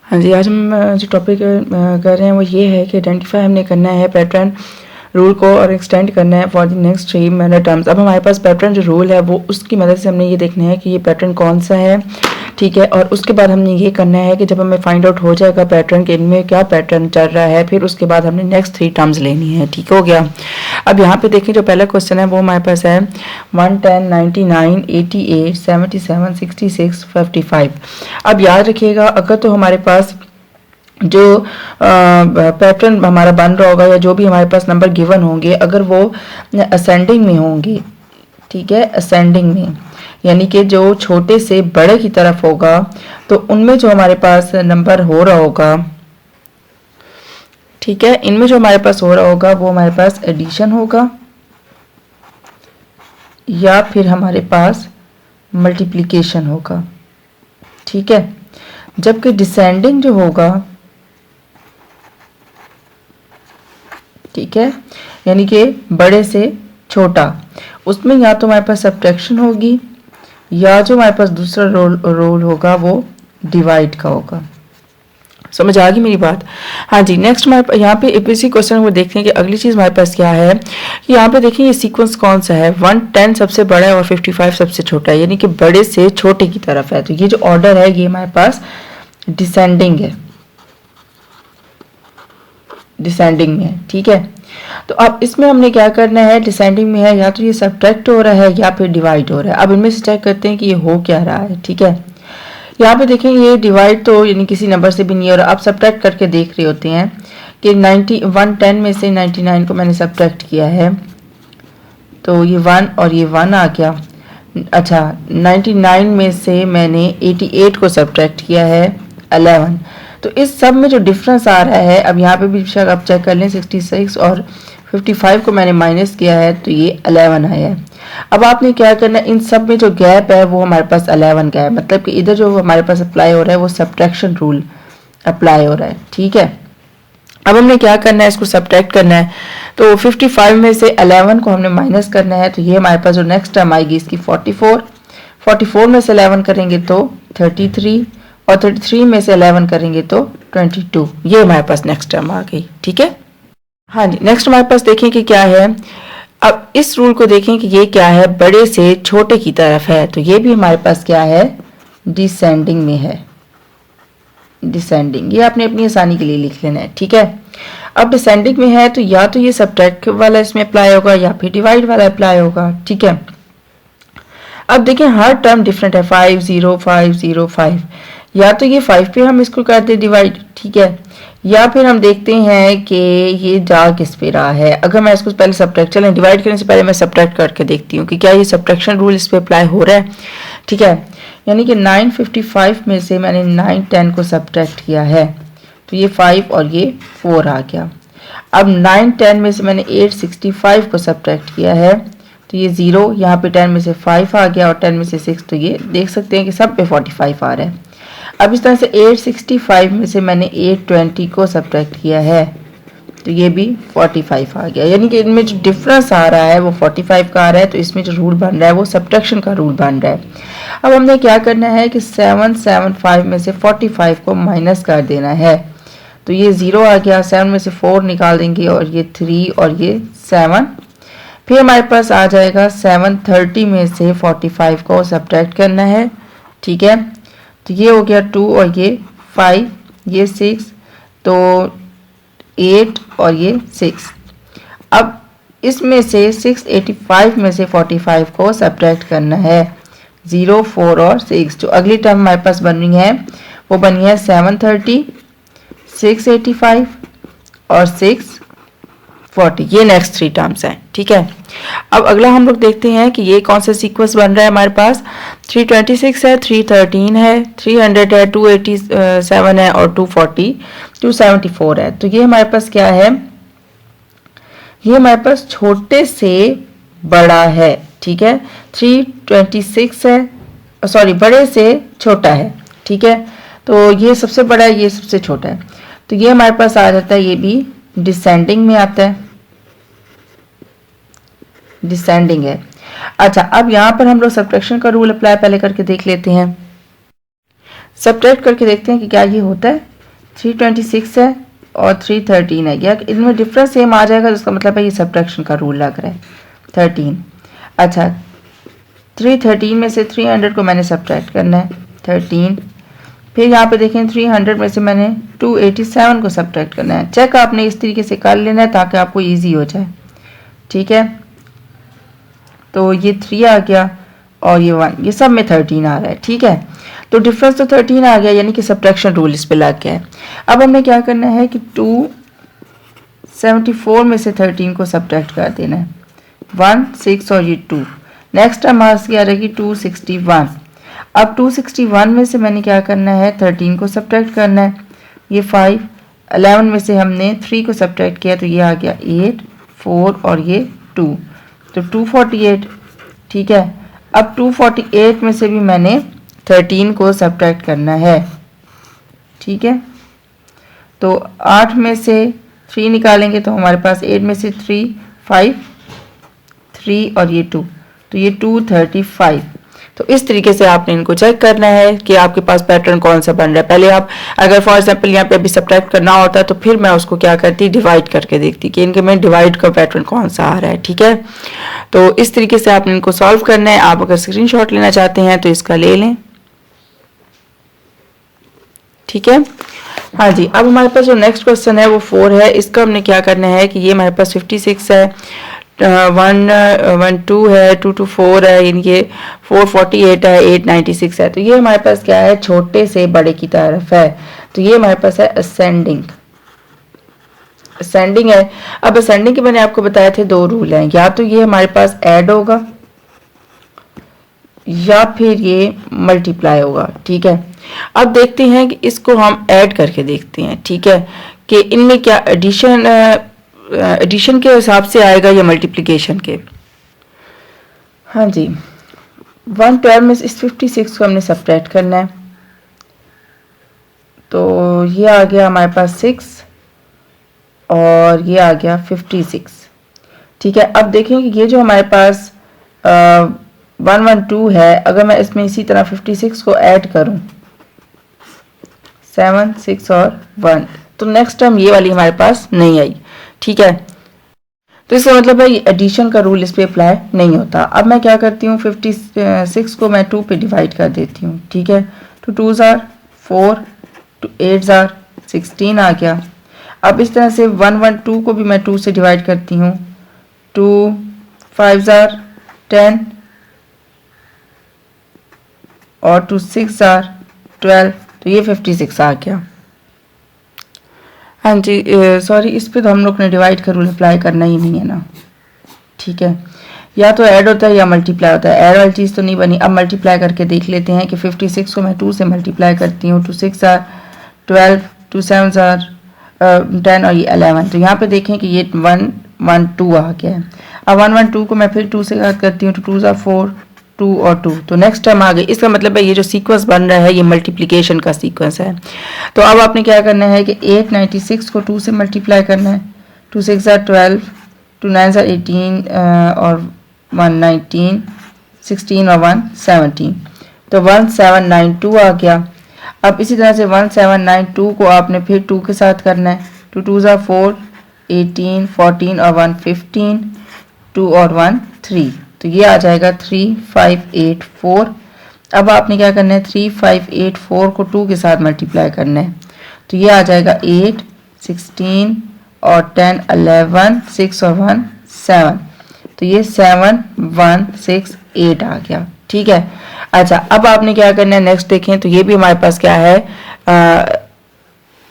हाँ जी, आज हम जो टॉपिक कर रहे हैं वो ये है कि आइडेंटिफाई हमने करना है पैटर्न रूल को और एक्सटेंड करना है for the next 3 minute terms. अब हमारे पास पैटर्न जो रूल है वो उसकी मदद से हमने ये देखना है कि ये पैटर्न कौन सा है, ठीक है। और उसके बाद हमने ये करना है कि जब हमें फाइंड आउट हो जाएगा पैटर्न के इनमें क्या पैटर्न चल रहा है, फिर उसके बाद हमने नेक्स्ट 3 टर्म्स लेनी है, ठीक हो गया। अब यहाँ पे देखें जो पहला क्वेश्चन है वो हमारे पास है 110, 99, 88, 77, 66, 55। अब याद रखिएगा अगर तो हमारे पास जो पैटर्न हमारा बन रहा होगा या जो भी हमारे पास नंबर गिवन होंगे अगर वो असेंडिंग में होंगे, ठीक है, असेंडिंग में यानी कि जो छोटे से बड़े की तरफ होगा तो उनमें जो हमारे पास नंबर हो रहा होगा, ठीक है, इनमें जो हमारे पास हो रहा होगा वो हमारे पास एडिशन होगा या फिर हमारे पास मल्टीप्लिकेशन होगा, ठीक है। जबकि डिसेंडिंग जो होगा, ठीक है, यानी कि बड़े से छोटा, उसमें या तो हमारे पास सब्ट्रैक्शन होगी या जो हमारे पास दूसरा रोल होगा वो डिवाइड का होगा। समझ आ गई मेरी बात? हाँ जी, नेक्स्ट हमारे यहाँ पे इसी क्वेश्चन को देखते हैं कि अगली चीज़ हमारे पास क्या है कि यहाँ पे देखिए ये सीक्वेंस कौन सा है, 110 सबसे बड़ा है और 55 सबसे छोटा है, यानी कि बड़े से छोटे की तरफ है। तो ये जो ऑर्डर है ये हमारे पास डिसेंडिंग है, डिसेंडिंग में है, ठीक है। तो अब इसमें हमने क्या करना है, डिसेंडिंग में है या तो ये सब्ट्रैक्ट हो रहा है या फिर डिवाइड हो रहा है। अब इनमें से चेक करते हैं कि ये हो क्या रहा है, ठीक है। यहाँ पे देखें ये डिवाइड तो यानी किसी नंबर से भी नहीं हो रहा। आप सब्ट्रैक्ट करके देख रहे होते हैं कि 110 में से 99 को मैंने सब्ट्रैक्ट किया है तो ये 1 और ये 1 आ गया। अच्छा, 99 में से मैंने 88 को सब्ट्रैक्ट किया है 11। तो इस सब में जो डिफरेंस आ रहा है, अब यहाँ पे भी बेशक आप चेक कर लें, 66 और 55 को मैंने माइनस किया है तो ये 11 आया है। अब आपने क्या करना है, इन सब में जो गैप है वो हमारे पास 11 का है, मतलब कि इधर जो हमारे पास अप्लाई हो रहा है वो सब्ट्रैक्शन रूल अप्लाई हो रहा है, ठीक है। अब हमने क्या करना है, इसको सब्ट्रैक्ट करना है। तो 55 में से 11 को हमने माइनस करना है तो ये हमारे पास जो नेक्स्ट टर्म आएगी इसकी 44 में से 11 करेंगे तो 33 और 33 में से 11 करेंगे तो 22। ये हमारे पास नेक्स्ट टर्म आ गई, ठीक है। हाँ जी, नेक्स्ट हमारे पास देखें कि क्या है। अब इस रूल को देखें कि ये क्या है, बड़े से छोटे की तरफ है, तो ये भी हमारे पास क्या है, डिसेंडिंग में है, डिसेंडिंग। ये आपने अपनी आसानी के लिए लिख लेना है, ठीक है। अब डिसेंडिंग में है तो या तो ये सब्ट्रैक्ट वाला इसमें अप्लाई होगा या फिर डिवाइड वाला अप्लाई होगा, ठीक है। अब देखिए हर टर्म डिफरेंट है, 5 0 5 0 5, या तो ये 5 पे हम इसको करते डिवाइड, ठीक है, या फिर हम देखते हैं कि ये जा किस पे रहा है। अगर मैं इसको पहले सब्ट्रैक्ट, चलें डिवाइड करने से पहले मैं सब्ट्रैक्ट करके देखती हूँ कि क्या ये सब्ट्रैक्शन रूल इस पे अप्लाई हो रहा है, ठीक है। यानी कि 955 में से मैंने 910 को सब्ट्रैक्ट किया है तो ये 5 और ये 4 आ गया। अब 910 में से मैंने 865 को सब्ट्रैक्ट किया है तो ये 0, यहाँ पे 10 में से 5 आ गया और 10 में से 6, तो ये देख सकते हैं कि सब पे 45 आ रहा है। अब इस तरह से 865 में से मैंने 820 को सब्ट्रैक्ट किया है तो ये भी 45 आ गया, यानी कि इनमें जो डिफरेंस आ रहा है वो 45 का आ रहा है। तो इसमें जो रूल बन रहा है वो सब्ट्रैक्शन का रूल बन रहा है। अब हमने क्या करना है कि 775 में से 45 को माइनस कर देना है तो ये 0 आ गया, 7 में से 4 निकाल देंगे और ये 3 और ये 7, फिर हमारे पास आ जाएगा 730 में से 45 को सब्ट्रैक्ट करना है, ठीक है। तो ये हो गया 2 और ये 5, ये 6, तो 8 और ये 6। अब इसमें से 685 में से 45 को सब्ट्रैक्ट करना है, 0 4 और 6। जो अगली टर्म हमारे पास बन रही है वो बनी है 730, 685 और 640। ये नेक्स्ट 3 टर्म्स हैं, ठीक है। अब अगला हम लोग देखते हैं कि ये कौन सा सीक्वेंस बन रहा है हमारे पास। 326 है, 313 है, 300 है, 287 है और 240 274 है। तो ये हमारे पास क्या है, ये हमारे पास छोटे से बड़ा है, ठीक है। 326 है, सॉरी बड़े से छोटा है, ठीक है। तो ये सबसे बड़ा है, ये सबसे छोटा है, तो ये हमारे पास आ जाता है, ये भी डिसेंडिंग में आता है, डिसेंडिंग है। अच्छा, अब यहाँ पर हम लोग सब्ट्रैक्शन का रूल अप्लाई पहले करके देख लेते हैं। सब्ट्रैक्ट करके देखते हैं कि क्या ये होता है। 326 है और 313 है, या इनमें डिफरेंस सेम आ जाएगा, जिसका मतलब है ये सब्ट्रैक्शन का रूल लग रहा है। 13, अच्छा 313 में से 300 को मैंने सब्ट्रैक्ट करना है 13, फिर यहाँ पे देखें 300 में से मैंने 287 को सब्ट्रैक्ट करना है। चेक आपने इस तरीके से कर लेना है ताकि आपको इजी हो जाए, ठीक है। तो ये 3 आ गया और ये 1, ये सब में 13 आ रहा है, ठीक है। तो डिफरेंस तो 13 आ गया, यानी कि सब्ट्रैक्शन रूल इस पे लग गया है। अब हमें क्या करना है कि 274 में से 13 को सब्ट्रैक्ट कर देना है, 1 6 और ये 2। नेक्स्ट हमारे क्या रहेगी 261। अब 261 में से मैंने क्या करना है 13 को सब्ट्रैक्ट करना है, ये 5। 11 में से हमने 3 को सब्ट्रैक्ट किया तो ये आ गया 8 4 और ये 2, तो 248, ठीक है। अब 248 में से भी मैंने 13 को सब्ट्रैक्ट करना है, ठीक है। तो 8 में से 3 निकालेंगे तो हमारे पास 8 में से 3 5 3 और ये 2, तो ये 235। तो इस तरीके से आपने इनको चेक करना है कि आपके पास पैटर्न कौन सा बन रहा है। पहले आप अगर फॉर एग्जांपल यहाँ पे अभी सब्ट्रैक्ट करना होता तो फिर मैं उसको क्या करती, डिवाइड करके देखती कि इनके में डिवाइड का पैटर्न कौन सा आ रहा है, ठीक है। तो इस तरीके से आपने इनको सॉल्व करना है। आप अगर स्क्रीनशॉट लेना चाहते हैं तो इसका ले लें, ठीक है। हाँ जी, अब हमारे पास जो नेक्स्ट क्वेश्चन है वो 4 है। इसका हमने क्या करना है कि ये हमारे पास 56 है, 112 है, 224 है, इनके 448 है, 896 है। तो ये हमारे पास क्या है, छोटे से बड़े की तरफ है। तो ये हमारे पास है असेंडिंग, असेंडिंग है। अब असेंडिंग के मैंने आपको बताए थे 2 रूल हैं, या तो ये हमारे पास ऐड होगा या फिर ये मल्टीप्लाई होगा, ठीक है। अब देखते हैं कि इसको हम ऐड करके देखते हैं, ठीक है, कि इनमें क्या एडिशन के हिसाब से आएगा या मल्टीप्लिकेशन के। हाँ जी, 112 में इस 56 को हमने सब्ट्रैक्ट करना है, तो ये आ गया हमारे पास 6 और ये आ गया 56, ठीक है। अब देखें कि ये जो हमारे पास 112 है, अगर मैं इसमें इसी तरह 56 को ऐड करूं 7 6 और 1, तो नेक्स्ट टर्म ये वाली हमारे पास नहीं आई, ठीक है। तो इसका मतलब है एडिशन का रूल इस पे अप्लाई नहीं होता। अब मैं क्या करती हूँ 56 को मैं 2 पे डिवाइड कर देती हूँ, ठीक है। तो 2 जार 4, 8 जार 16 आ गया। अब इस तरह से 112 को भी मैं 2 से डिवाइड करती हूँ, 2 5 जार 10 और 2 6 जार 12, तो ये 56 आ गया। हाँ जी, सॉरी, इस पे तो हम लोग ने डिवाइड का रूल अप्लाई करना ही नहीं है ना, ठीक है। या तो ऐड होता है या मल्टीप्लाई होता है, ऐड वाली चीज़ तो नहीं बनी। अब मल्टीप्लाई करके देख लेते हैं कि 56 को मैं 2 से मल्टीप्लाई करती हूँ, 2 6 जार 12, 2 7 जार 10 और ये 11। तो यहाँ पे देखें कि ये 112 आ गया है। अब 112 को मैं फिर 2 से करती हूँ, तो 2 जार 4, 2 और 2, तो नेक्स्ट टर्म आ गई। इसका मतलब है ये जो सीक्वेंस बन रहा है ये मल्टीप्लिकेशन का सीक्वेंस है। तो अब आपने क्या करना है कि 896 को 2 से मल्टीप्लाई करना है, 2 6 जार 12, 2 9 जार 18 और 1 19, 16 और 1 17, तो 1792 आ गया। अब इसी तरह से 1792 को आपने फिर 2 के साथ करना है, 2 2 जार 4, 18 14 और 1 15, 2 और 1 3, तो ये आ जाएगा 3584। अब आपने क्या करना है 3584 को 2 के साथ मल्टीप्लाई करना है, तो ये आ जाएगा 8 16 और 10 11 6 और 1 7, तो ये 7168 आ गया, ठीक है। अच्छा, अब आपने क्या करना है नेक्स्ट देखें, तो ये भी हमारे पास क्या है,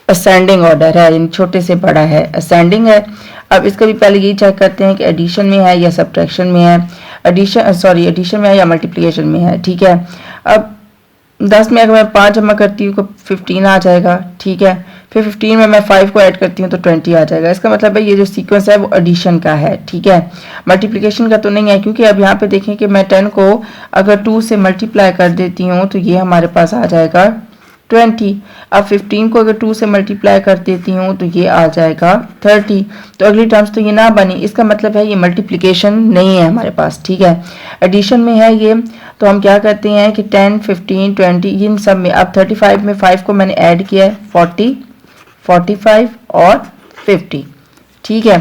असेंडिंग ऑर्डर है, यानी छोटे से बड़ा है, असेंडिंग है। अब इसका भी पहले यही चेक करते हैं कि एडिशन में है या सब्ट्रैक्शन में है, एडिशन में है या मल्टीप्लिकेशन में है, ठीक है। अब 10 में अगर मैं 5 जमा करती हूँ तो 15 आ जाएगा, ठीक है। फिर 15 में मैं 5 को ऐड करती हूँ तो 20 आ जाएगा। इसका मतलब है ये जो सीक्वेंस है वो एडिशन का है, ठीक है, मल्टीप्लिकेशन का तो नहीं है। क्योंकि अब यहाँ पे देखें कि मैं 10 को अगर 2 से मल्टीप्लाई कर देती हूँ तो ये हमारे पास आ जाएगा 20। अब 15 को अगर 2 से मल्टीप्लाई कर देती हूँ तो ये आ जाएगा 30। तो अगली टर्म्स तो ये ना बनी, इसका मतलब है ये मल्टीप्लिकेशन नहीं है हमारे पास, ठीक है, एडिशन में है ये। तो हम क्या करते हैं कि 10 15 20 इन सब में, अब 35 में 5 को मैंने ऐड किया है 40, 45 और 50। ठीक है।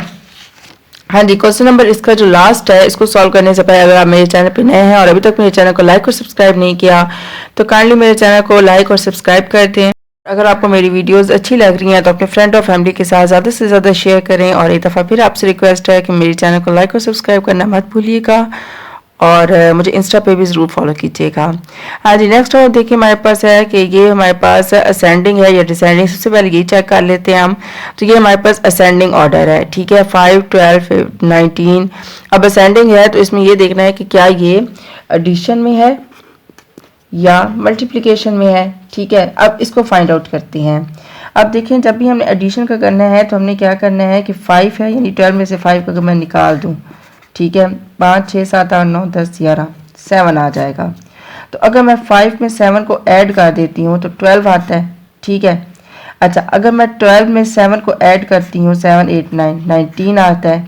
हाँ जी, क्वेश्चन नंबर इसका जो लास्ट है, इसको सॉल्व करने से पहले अगर आप मेरे चैनल पे नए हैं और अभी तक मेरे चैनल को लाइक और सब्सक्राइब नहीं किया तो काइंडली मेरे चैनल को लाइक और सब्सक्राइब कर दें। अगर आपको मेरी वीडियोस अच्छी लग रही हैं तो अपने फ्रेंड और फैमिली के साथ ज़्यादा से ज़्यादा शेयर करें। और एक दफ़ा फिर आपसे रिक्वेस्ट है कि मेरे चैनल को लाइक और सब्सक्राइब करना मत भूलिएगा और मुझे इंस्टा पे भी ज़रूर फॉलो कीजिएगा। हाँ जी, नेक्स्ट और देखिए हमारे पास है कि ये हमारे पास असेंडिंग है या डिसेंडिंग। सबसे पहले ये चेक कर लेते हैं हम। तो ये हमारे पास असेंडिंग ऑर्डर है। ठीक है, 5, 12, 19। अब असेंडिंग है तो इसमें ये देखना है कि क्या ये एडिशन में है या मल्टीप्लिकेशन में है। ठीक है, अब इसको फाइंड आउट करते हैं। अब देखें, जब भी हमने एडिशन का करना है तो हमने क्या करना है कि 5 है यानी 12 में से 5 को अगर मैं निकाल दूं, ठीक है, 5, 6, 7, 8, 9, 10, 11, 7 आ जाएगा। तो अगर मैं 5 में 7 को ऐड कर देती हूँ तो 12 आता है। ठीक है, अच्छा, अगर मैं 12 में 7 को ऐड करती हूँ, 7, 8, 9, 19 आता है।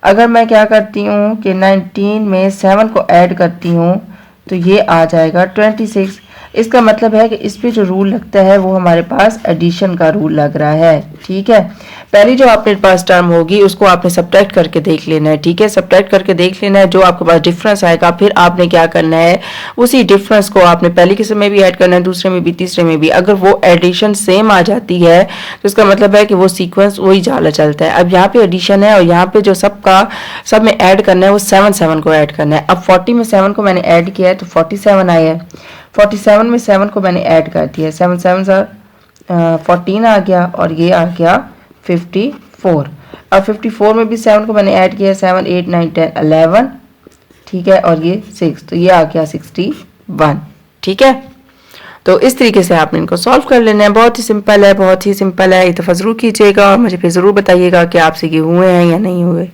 अगर मैं क्या करती हूँ कि 19 में 7 को ऐड करती हूँ तो ये आ जाएगा 26। इसका मतलब है कि इस पे जो रूल लगता है वो हमारे पास एडिशन का रूल लग रहा है। ठीक है, पहली जो आपके पास टर्म होगी उसको आपने सब्ट्रैक्ट करके देख लेना है। ठीक है, सब्ट्रैक्ट करके देख लेना है, जो आपके पास डिफरेंस आएगा फिर आपने क्या करना है, उसी डिफरेंस को आपने पहले किस्म में भी ऐड करना है, दूसरे में भी, तीसरे में भी। अगर वो एडिशन सेम आ जाती है तो इसका मतलब है कि वो सीक्वेंस वही जाला चलता है। अब यहाँ पे एडिशन है और यहाँ पे जो सब में ऐड करना है वो 7 को ऐड करना है। अब 40 में 7 को मैंने ऐड किया है तो 47 आया है। 47 में 7 को मैंने ऐड कर दिया, 7 7 14 आ गया और ये आ गया 54। अब 54 में भी 7 को मैंने ऐड किया, 7, 8, 9, 10, 11। ठीक है, और ये 6, तो ये आ गया 61। ठीक है, तो इस तरीके से आपने इनको सॉल्व कर लेना है। बहुत ही सिंपल है, बहुत ही सिंपल है। एक दफ़ा ज़रूर कीजिएगा और मुझे फिर ज़रूर बताइएगा कि आपसे ये हुए हैं या नहीं हुए।